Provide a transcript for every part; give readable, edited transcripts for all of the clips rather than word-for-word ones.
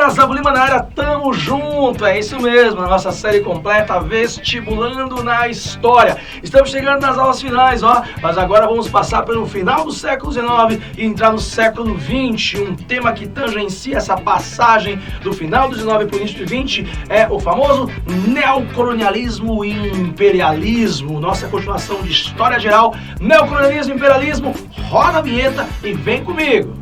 Gustavo Lima na área, tamo junto, é isso mesmo, a nossa série completa Vestibulando na História. Estamos chegando nas aulas finais, mas agora vamos passar pelo final do século XIX e entrar no século XX. Um tema que tangencia essa passagem do final do XIX para o início do XX é o famoso neocolonialismo e imperialismo. Nossa continuação de história geral, neocolonialismo e imperialismo. Roda a vinheta e vem comigo.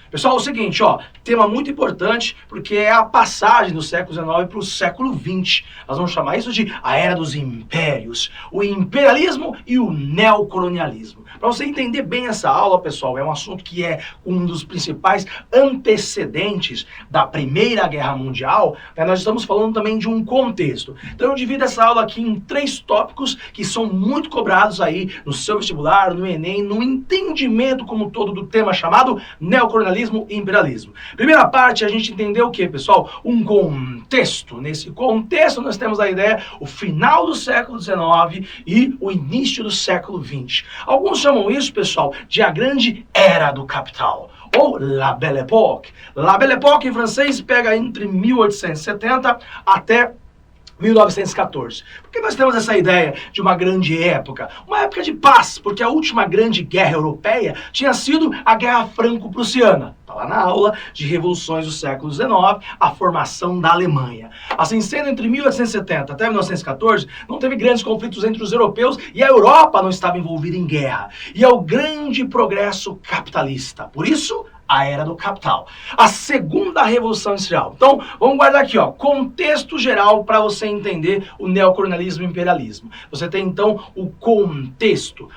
Pessoal, é o seguinte, tema muito importante, porque é a passagem do século XIX para o século XX. Nós vamos chamar isso de a Era dos Impérios, o imperialismo e o neocolonialismo. Para você entender bem essa aula, pessoal, é um assunto que é um dos principais antecedentes da Primeira Guerra Mundial, né? Nós estamos falando também de um contexto. Então eu divido essa aula aqui em 3 tópicos que são muito cobrados aí no seu vestibular, no Enem, no entendimento como todo do tema chamado neocolonialismo e imperialismo. Primeira parte, a gente entendeu o que, pessoal? Um contexto. Nesse contexto, nós temos a ideia, o final do século XIX e o início do século XX. Alguns chamam isso, pessoal, de a grande Era do Capital, ou La Belle Époque. La Belle Époque, em francês, pega entre 1870 até 1914. Por que nós temos essa ideia de uma grande época? Uma época de paz, porque a última grande guerra europeia tinha sido a Guerra Franco-Prussiana. Está lá na aula de revoluções do século XIX, a formação da Alemanha. Assim sendo, entre 1870 até 1914, não teve grandes conflitos entre os europeus e a Europa não estava envolvida em guerra. E é o grande progresso capitalista. Por isso, a Era do Capital. A segunda Revolução Industrial. Então, vamos guardar aqui, contexto geral para você entender o neocolonialismo e o imperialismo. Você tem, então, o contexto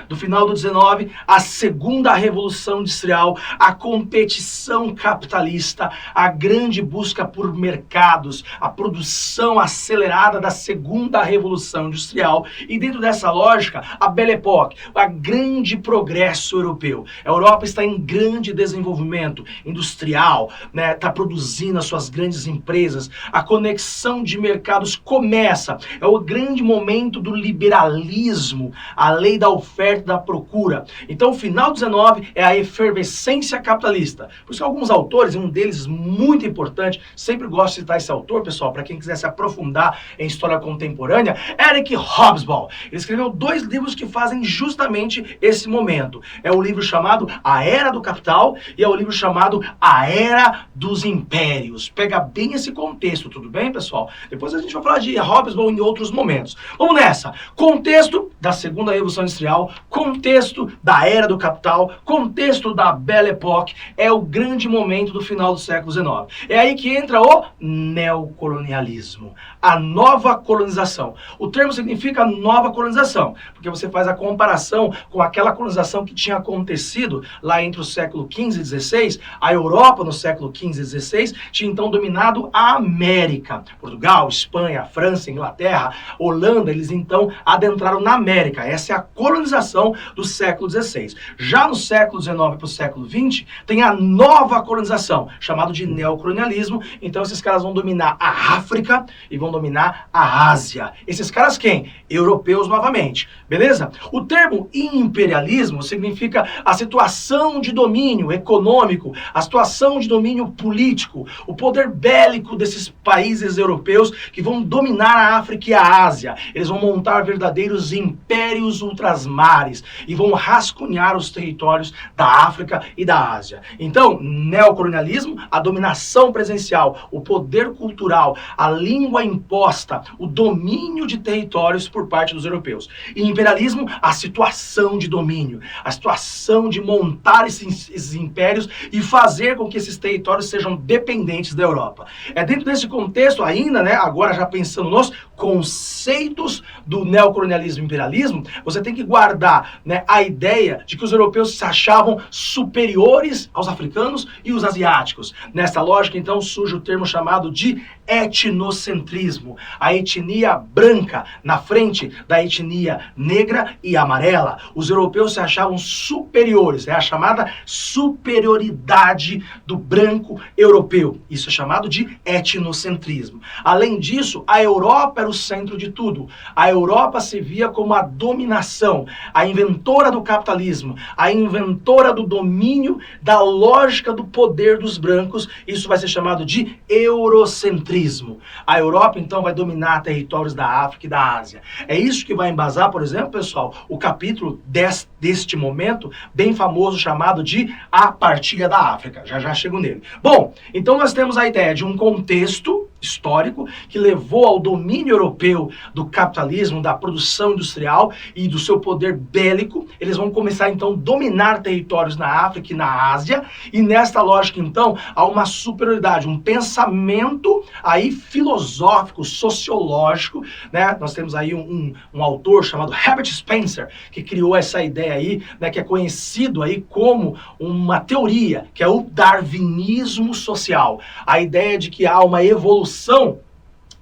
do final do 19, a segunda Revolução Industrial, a competição capitalista, a grande busca por mercados, a produção acelerada da segunda Revolução Industrial e, dentro dessa lógica, a Belle Époque, a grande progresso europeu. A Europa está em grande desenvolvimento industrial, né? Está produzindo as suas grandes empresas, a conexão de mercados começa, é o grande momento do liberalismo, a lei da oferta e da procura. Então o final do 19 é a efervescência capitalista. Por isso que alguns autores, e um deles muito importante, sempre gosto de citar esse autor, pessoal, para quem quiser se aprofundar em história contemporânea, Eric Hobsbawm. Ele escreveu 2 livros que fazem justamente esse momento. É o livro chamado A Era do Capital e é o livro chamado A Era dos Impérios. Pega bem esse contexto, tudo bem, pessoal? Depois a gente vai falar de Hobsbawm em outros momentos. Vamos nessa! Contexto da segunda Revolução Industrial, contexto da Era do Capital, contexto da Belle Époque, é o grande momento do final do século XIX. É aí que entra o neocolonialismo, a nova colonização. O termo significa nova colonização, porque você faz a comparação com aquela colonização que tinha acontecido lá entre o século XV e XVI, a Europa no século XV e XVI tinha então dominado a América. Portugal, Espanha, França, Inglaterra, Holanda, eles então adentraram na América. Essa é a colonização do século XVI. Já no século XIX para o século XX, tem a nova colonização, chamado de neocolonialismo. Então esses caras vão dominar a África e vão dominar a Ásia. Esses caras quem? Europeus novamente. Beleza? O termo imperialismo significa a situação de domínio econômico, a situação de domínio político, o poder bélico desses países europeus que vão dominar a África e a Ásia. Eles vão montar verdadeiros impérios ultrasmares e vão rascunhar os territórios da África e da Ásia. Então, neocolonialismo, a dominação presencial, o poder cultural, a língua imposta, o domínio de territórios por parte dos europeus. E imperialismo, a situação de domínio, a situação de montar esses impérios e fazer com que esses territórios sejam dependentes da Europa. É dentro desse contexto ainda, né, agora já pensando nos conceitos do neocolonialismo e imperialismo, você tem que guardar, né, a ideia de que os europeus se achavam superiores aos africanos e os asiáticos. Nessa lógica, então, surge o termo chamado de etnocentrismo, a etnia branca na frente da etnia negra e amarela. Os europeus se achavam superiores, é a chamada superioridade do branco europeu. Isso é chamado de etnocentrismo. Além disso, a Europa era o centro de tudo. A Europa se via como a dominação, a inventora do capitalismo, a inventora do domínio, da lógica do poder dos brancos. Isso vai ser chamado de eurocentrismo. A Europa, então, vai dominar territórios da África e da Ásia. É isso que vai embasar, por exemplo, pessoal, o capítulo deste momento, bem famoso, chamado de A Partilha da África. Já chego nele. Bom, então nós temos a ideia de um contexto histórico que levou ao domínio europeu do capitalismo, da produção industrial e do seu poder bélico. Eles vão começar, então, a dominar territórios na África e na Ásia, e nesta lógica, então, há uma superioridade, um pensamento aí filosófico, sociológico, né? Nós temos aí um autor chamado Herbert Spencer, que criou essa ideia aí, né, que é conhecido aí como uma teoria, que é o darwinismo social. A ideia de que há uma evolução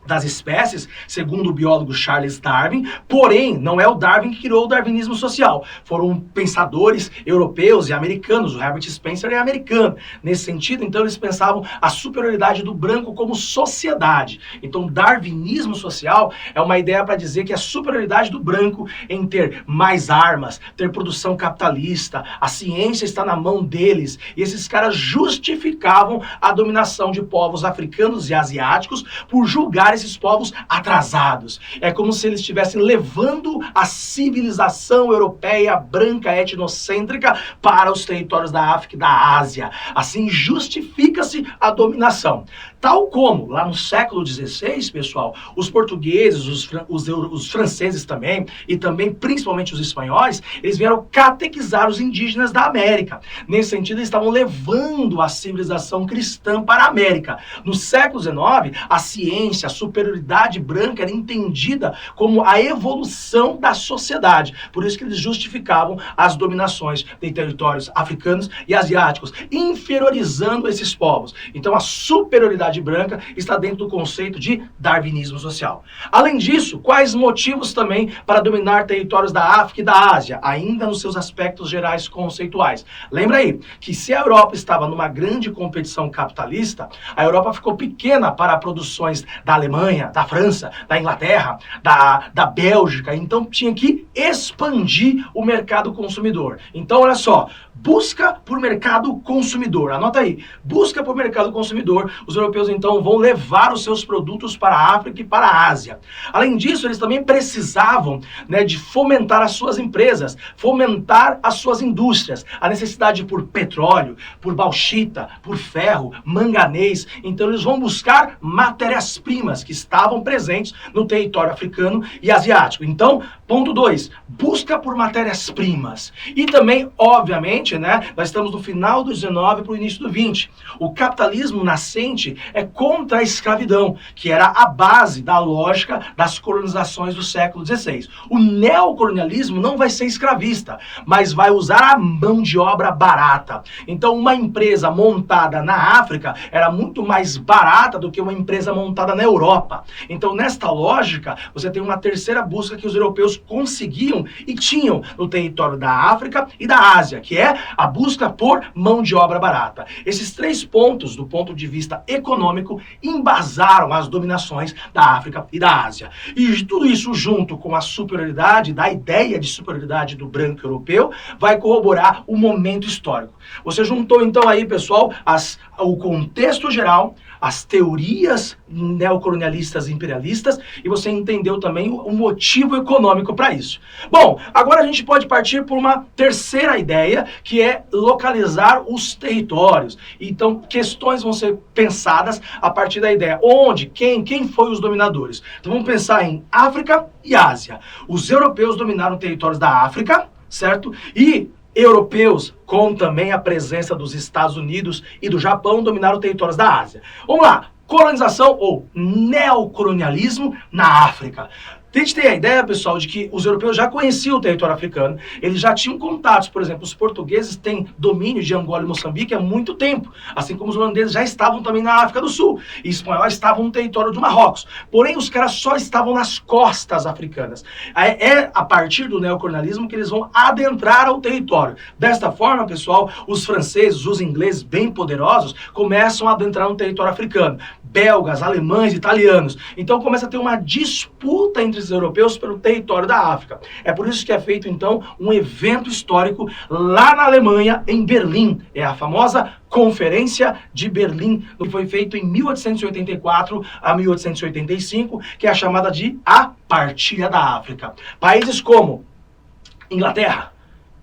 das espécies, segundo o biólogo Charles Darwin, porém, não é o Darwin que criou o darwinismo social. Foram pensadores europeus e americanos, o Herbert Spencer é americano. Nesse sentido, então, eles pensavam a superioridade do branco como sociedade. Então, darwinismo social é uma ideia para dizer que a superioridade do branco em ter mais armas, ter produção capitalista, a ciência está na mão deles, e esses caras justificavam a dominação de povos africanos e asiáticos por julgar esses povos atrasados. É como se eles estivessem levando a civilização europeia branca etnocêntrica para os territórios da África e da Ásia. Assim justifica-se a dominação. Tal como, lá no século XVI, pessoal, os portugueses, os franceses também, e também principalmente os espanhóis, eles vieram catequizar os indígenas da América. Nesse sentido, eles estavam levando a civilização cristã para a América. No século XIX, a ciência, a superioridade branca era entendida como a evolução da sociedade. Por isso que eles justificavam as dominações de territórios africanos e asiáticos, inferiorizando esses povos. Então, a superioridade branca está dentro do conceito de darwinismo social. Além disso, quais motivos também para dominar territórios da África e da Ásia, ainda nos seus aspectos gerais conceituais? Lembra aí que se a Europa estava numa grande competição capitalista, a Europa ficou pequena para produções da Alemanha, da França, da Inglaterra, da Bélgica, então tinha que expandir o mercado consumidor. Então, olha só, busca por mercado consumidor, anota aí, busca por mercado consumidor, os europeus então vão levar os seus produtos para a África e para a Ásia. Além disso, eles também precisavam, né, de fomentar as suas empresas, fomentar as suas indústrias, a necessidade por petróleo, por bauxita, por ferro, manganês, então eles vão buscar matérias-primas que estavam presentes no território africano e asiático. Então, ponto 2, busca por matérias-primas. E também, obviamente, né, nós estamos no final do 19 para o início do 20. O capitalismo nascente é contra a escravidão, que era a base da lógica das colonizações do século XVI. O neocolonialismo não vai ser escravista, mas vai usar a mão de obra barata. Então, uma empresa montada na África era muito mais barata do que uma empresa montada na Europa. Então, nesta lógica, você tem uma terceira busca que os europeus conseguiam e tinham no território da África e da Ásia, que é a busca por mão de obra barata. Esses três pontos, do ponto de vista econômico, embasaram as dominações da África e da Ásia. E tudo isso junto com a superioridade, da ideia de superioridade do branco europeu, vai corroborar o momento histórico. Você juntou então aí, pessoal, o contexto geral, as teorias neocolonialistas e imperialistas, e você entendeu também o motivo econômico para isso. Bom, agora a gente pode partir por uma terceira ideia, que é localizar os territórios. Então, questões vão ser pensadas a partir da ideia onde, quem foi os dominadores. Então, vamos pensar em África e Ásia. Os europeus dominaram territórios da África, certo? E europeus, com também a presença dos Estados Unidos e do Japão, dominaram territórios da Ásia. Vamos lá, colonização ou neocolonialismo na África. Tente ter a ideia, pessoal, de que os europeus já conheciam o território africano, eles já tinham contatos, por exemplo, os portugueses têm domínio de Angola e Moçambique há muito tempo, assim como os holandeses já estavam também na África do Sul, e espanhóis estavam no território do Marrocos. Porém, os caras só estavam nas costas africanas. É a partir do neocolonialismo que eles vão adentrar ao território. Desta forma, pessoal, os franceses, os ingleses bem poderosos, começam a adentrar no território africano. Belgas, alemães, italianos. Então começa a ter uma disputa entre os europeus pelo território da África. É por isso que é feito, então, um evento histórico lá na Alemanha, em Berlim. É a famosa Conferência de Berlim, que foi feito em 1884 a 1885, que é a chamada de a Partilha da África. Países como Inglaterra,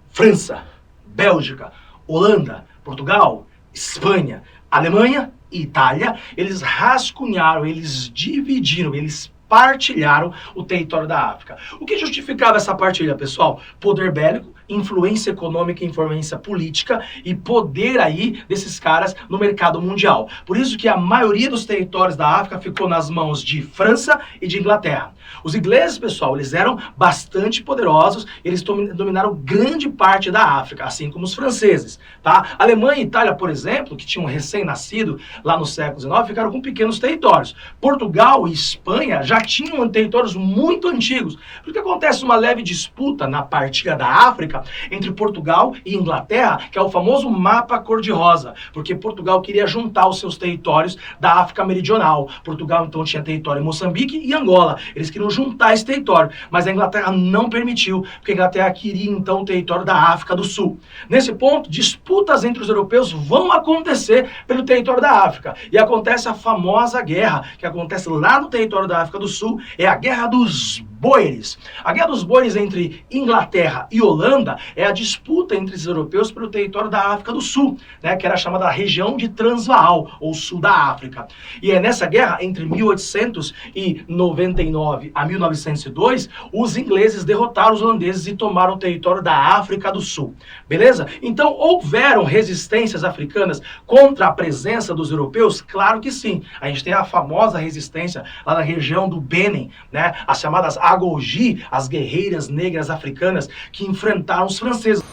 França, Bélgica, Holanda, Portugal, Espanha, Alemanha e Itália, eles rascunharam, eles dividiram, eles partilharam o território da África. O que justificava essa partilha, pessoal? Poder bélico, influência econômica, influência política e poder aí desses caras no mercado mundial. Por isso que a maioria dos territórios da África ficou nas mãos de França e de Inglaterra. Os ingleses, pessoal, eles eram bastante poderosos, eles dominaram grande parte da África, assim como os franceses, tá? Alemanha e Itália, por exemplo, que tinham recém-nascido lá no século XIX, ficaram com pequenos territórios. Portugal e Espanha já tinham territórios muito antigos. Porque acontece uma leve disputa na partilha da África entre Portugal e Inglaterra, que é o famoso mapa cor-de-rosa, porque Portugal queria juntar os seus territórios da África Meridional. Portugal, então, tinha território em Moçambique e Angola. Eles queriam juntar esse território, mas a Inglaterra não permitiu, porque a Inglaterra queria, então, o território da África do Sul. Nesse ponto, disputas entre os europeus vão acontecer pelo território da África. E acontece a famosa guerra, que acontece lá no território da África do Sul, é a Guerra dos Boeres. A Guerra dos Boeres entre Inglaterra e Holanda é a disputa entre os europeus pelo território da África do Sul, né, que era chamada região de Transvaal, ou Sul da África. E é nessa guerra, entre 1899 a 1902, os ingleses derrotaram os holandeses e tomaram o território da África do Sul. Beleza? Então, houveram resistências africanas contra a presença dos europeus? Claro que sim. A gente tem a famosa resistência lá na região do Benin, né, as chamadas Agoji, as guerreiras negras africanas que enfrentaram os franceses.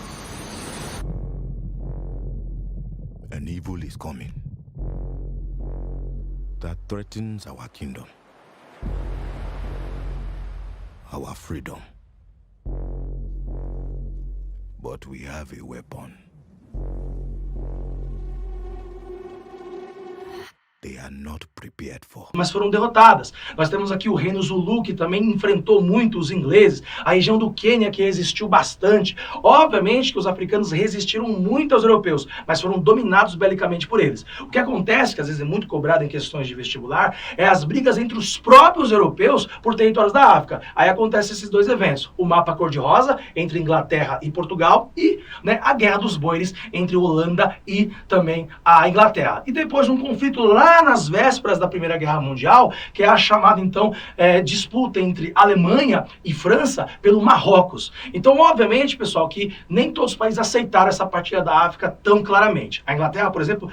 An evil is coming that threatens our kingdom, our freedom. But we have a weapon. They are not prepared for. Mas foram derrotadas. Nós temos aqui o reino Zulu, que também enfrentou muito os ingleses, a região do Quênia, que resistiu bastante. Obviamente que os africanos resistiram muito aos europeus, mas foram dominados belicamente por eles. O que acontece, que às vezes é muito cobrado em questões de vestibular, é as brigas entre os próprios europeus por territórios da África. Aí acontecem esses dois eventos, o mapa cor-de-rosa entre Inglaterra e Portugal e, né, a Guerra dos Boeres entre Holanda e também a Inglaterra. E depois um conflito lá nas vésperas da Primeira Guerra Mundial, que é a chamada, então, disputa entre Alemanha e França pelo Marrocos. Então, obviamente, pessoal, que nem todos os países aceitaram essa partilha da África tão claramente. A Inglaterra, por exemplo,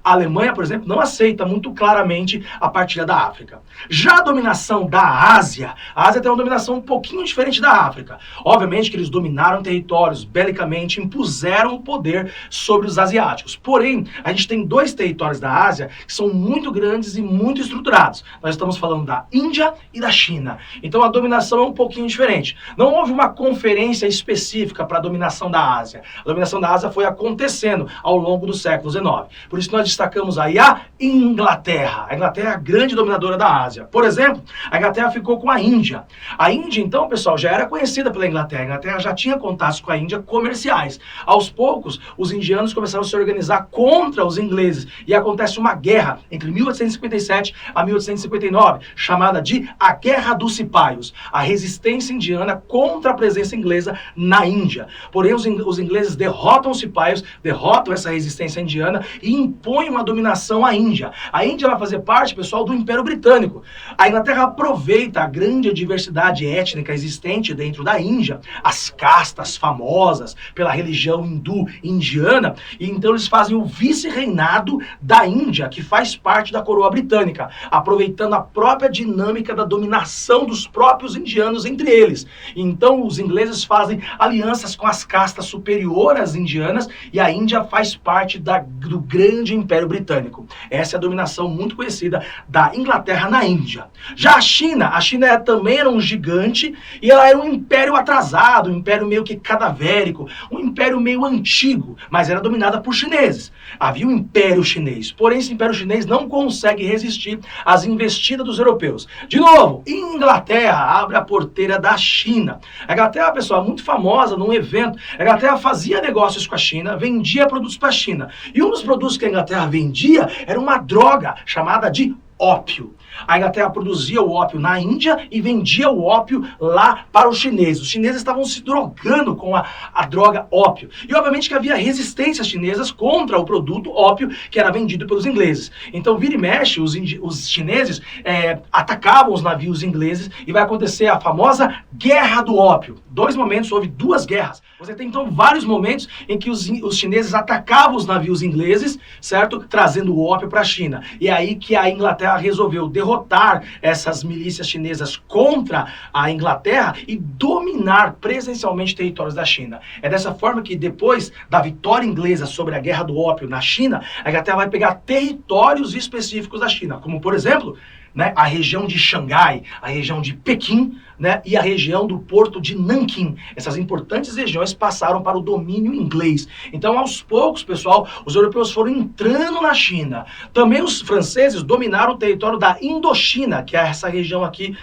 a Alemanha, por exemplo, não aceita muito claramente a partilha da África. Já a dominação da Ásia, a Ásia tem uma dominação um pouquinho diferente da África. Obviamente que eles dominaram territórios belicamente, impuseram o poder sobre os asiáticos. Porém, a gente tem dois territórios da Ásia que são muito grandes e muito estruturados. Nós estamos falando da Índia e da China. Então a dominação é um pouquinho diferente. Não houve uma conferência específica para a dominação da Ásia. A dominação da Ásia foi acontecendo ao longo do século XIX. Por isso nós destacamos aí a Inglaterra. A Inglaterra é a grande dominadora da Ásia. Por exemplo, a Inglaterra ficou com a Índia. A Índia, então, pessoal, já era conhecida pela Inglaterra. A Inglaterra já tinha contatos com a Índia comerciais. Aos poucos, os indianos começaram a se organizar contra os ingleses e acontece uma guerra entre 1857 a 1859, chamada de a Guerra dos Cipaios, a resistência indiana contra a presença inglesa na Índia. Porém, os ingleses derrotam os cipaios, derrotam essa resistência indiana e impõem uma dominação à Índia. A Índia vai fazer parte, pessoal, do Império Britânico. A Inglaterra aproveita a grande diversidade étnica existente dentro da Índia, as castas famosas pela religião hindu indiana, e então eles fazem o vice-reinado da Índia, que faz faz parte da coroa britânica, aproveitando a própria dinâmica da dominação dos próprios indianos entre eles. Então os ingleses fazem alianças com as castas superiores indianas e a Índia faz parte do grande Império Britânico. Essa é a dominação muito conhecida da Inglaterra na Índia. Já a China também era um gigante e ela era um império atrasado, um império meio que cadavérico, um império meio antigo, mas era dominada por chineses. Havia um império chinês, porém esse império chinês não consegue resistir às investidas dos europeus. De novo, Inglaterra abre a porteira da China. A Inglaterra, pessoal, é muito famosa num evento. A Inglaterra fazia negócios com a China, vendia produtos para a China. E um dos produtos que a Inglaterra vendia era uma droga chamada de ópio. A Inglaterra produzia o ópio na Índia e vendia o ópio lá para os chineses. Os chineses estavam se drogando com a droga ópio. E obviamente que havia resistências chinesas contra o produto ópio que era vendido pelos ingleses. Então, vira e mexe, os chineses atacavam os navios ingleses e vai acontecer a famosa Guerra do Ópio. Houve duas guerras. Você tem então vários momentos em que os chineses atacavam os navios ingleses, certo? Trazendo o ópio para a China. E é aí que a Inglaterra resolveu derrotar essas milícias chinesas contra a Inglaterra e dominar presencialmente territórios da China. É dessa forma que depois da vitória inglesa sobre a Guerra do Ópio na China, a Inglaterra vai pegar territórios específicos da China, como por exemplo, a região de Xangai, a região de Pequim, e a região do porto de Nanquim. Essas importantes regiões passaram para o domínio inglês. Então, aos poucos, pessoal, os europeus foram entrando na China. Também os franceses dominaram o território da Indochina, que é essa região aqui,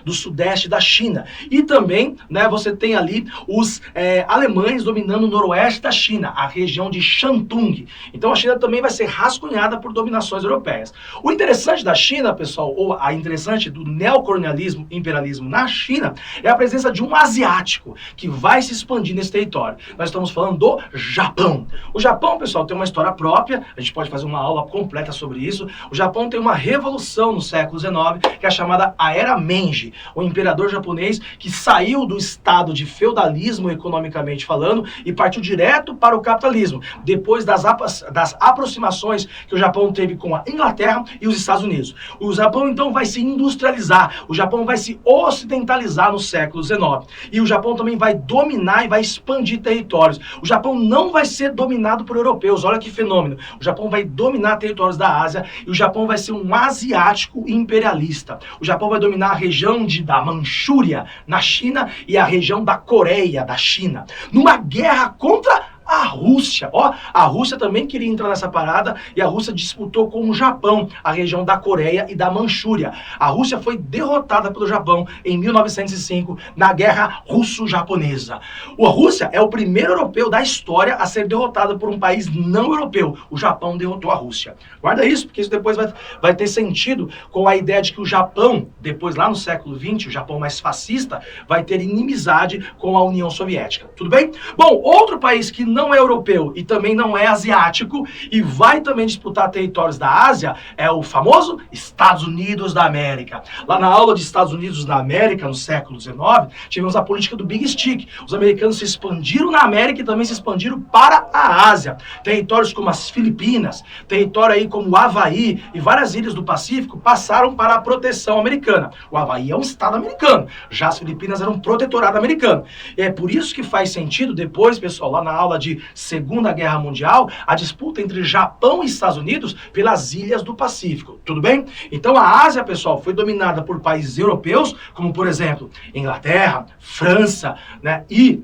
do sudeste da China. E também, você tem ali os alemães dominando o noroeste da China, a região de Shantung. Então, a China também vai ser rascunhada por dominações europeias. O interessante da China, pessoal, ou a interessante do neocolonialismo, imperialismo na China, é a presença de um asiático que vai se expandir nesse território. Nós estamos falando do Japão. O Japão, pessoal, tem uma história própria, a gente pode fazer uma aula completa sobre isso. O Japão tem uma revolução no século XIX, que é a chamada a Era Meiji, o imperador japonês que saiu do estado de feudalismo, economicamente falando, e partiu direto para o capitalismo, depois das aproximações que o Japão teve com a Inglaterra e os Estados Unidos. O Japão, então, vai se industrializar, o Japão vai se ocidentalizar no século XIX. E o Japão também vai dominar e vai expandir territórios. O Japão não vai ser dominado por europeus, olha que fenômeno. O Japão vai dominar territórios da Ásia e o Japão vai ser um asiático imperialista. O Japão vai dominar a região da Manchúria, na China, e a região da Coreia, da China. Numa guerra contra a Rússia. A Rússia também queria entrar nessa parada e a Rússia disputou com o Japão a região da Coreia e da Manchúria. A Rússia foi derrotada pelo Japão em 1905 na Guerra Russo-Japonesa. A Rússia é o primeiro europeu da história a ser derrotado por um país não europeu. O Japão derrotou a Rússia. Guarda isso, porque isso depois vai ter sentido com a ideia de que o Japão, depois lá no século XX, o Japão mais fascista, vai ter inimizade com a União Soviética. Tudo bem? Bom, outro país que não é europeu e também não é asiático e vai também disputar territórios da Ásia é o famoso Estados Unidos da América. Lá na aula de Estados Unidos da América, no século XIX, tivemos a política do Big Stick. Os americanos se expandiram na América e também se expandiram para a Ásia. Territórios como as Filipinas, território aí como o Havaí e várias ilhas do Pacífico passaram para a proteção americana. O Havaí é um estado americano, já as Filipinas eram um protetorado americano. E é por isso que faz sentido depois, pessoal, lá na aula de Segunda Guerra Mundial, a disputa entre Japão e Estados Unidos pelas ilhas do Pacífico, tudo bem? Então a Ásia, pessoal, foi dominada por países europeus, como por exemplo, Inglaterra, França, e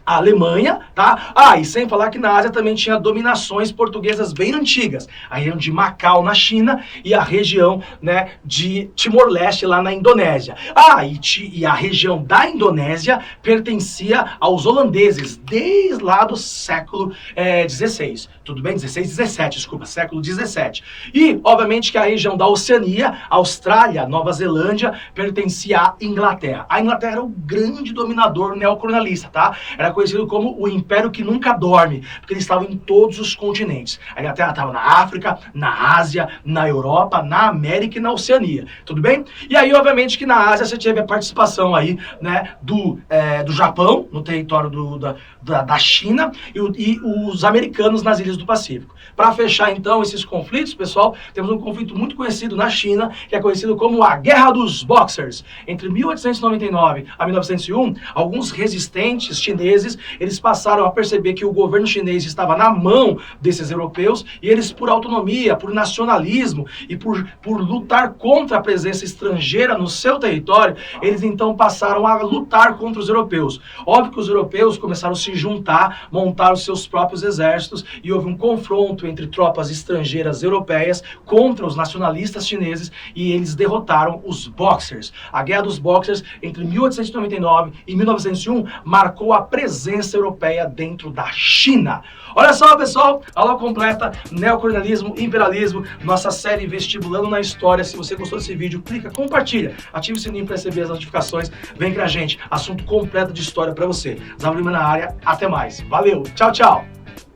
a Alemanha, tá? E sem falar que na Ásia também tinha dominações portuguesas bem antigas. A região de Macau, na China, e a região, de Timor-Leste, lá na Indonésia. E a região da Indonésia pertencia aos holandeses, desde lá do século XVI. Tudo bem? 16, 17, desculpa, século 17. E, obviamente, que a região da Oceania, Austrália, Nova Zelândia, pertencia à Inglaterra. A Inglaterra era o grande dominador neocolonialista, tá? Era conhecido como o Império que Nunca Dorme, porque eles estavam em todos os continentes. A Inglaterra estava na África, na Ásia, na Europa, na América e na Oceania, tudo bem? E aí, obviamente, que na Ásia você teve a participação aí, né, do Japão, no território da China, e os americanos nas ilhas do Pacífico. Para fechar, então, esses conflitos, pessoal, temos um conflito muito conhecido na China, que é conhecido como a Guerra dos Boxers. Entre 1899 a 1901, alguns resistentes chineses, eles passaram a perceber que o governo chinês estava na mão desses europeus, e eles, por autonomia, por nacionalismo e por lutar contra a presença estrangeira no seu território, eles então passaram a lutar contra os europeus. Óbvio que os europeus começaram a se juntar, montar os seus próprios exércitos, e houve um confronto entre tropas estrangeiras europeias contra os nacionalistas chineses, e eles derrotaram os Boxers. A Guerra dos Boxers, entre 1899 e 1901, marcou a presença europeia dentro da China. Olha só, pessoal, aula completa, neocolonialismo, imperialismo, nossa série Vestibulando na História. Se você gostou desse vídeo, clica, compartilha, ative o sininho para receber as notificações. Vem com a gente, assunto completo de história para você. Zavalima na área, até mais. Valeu, tchau, tchau.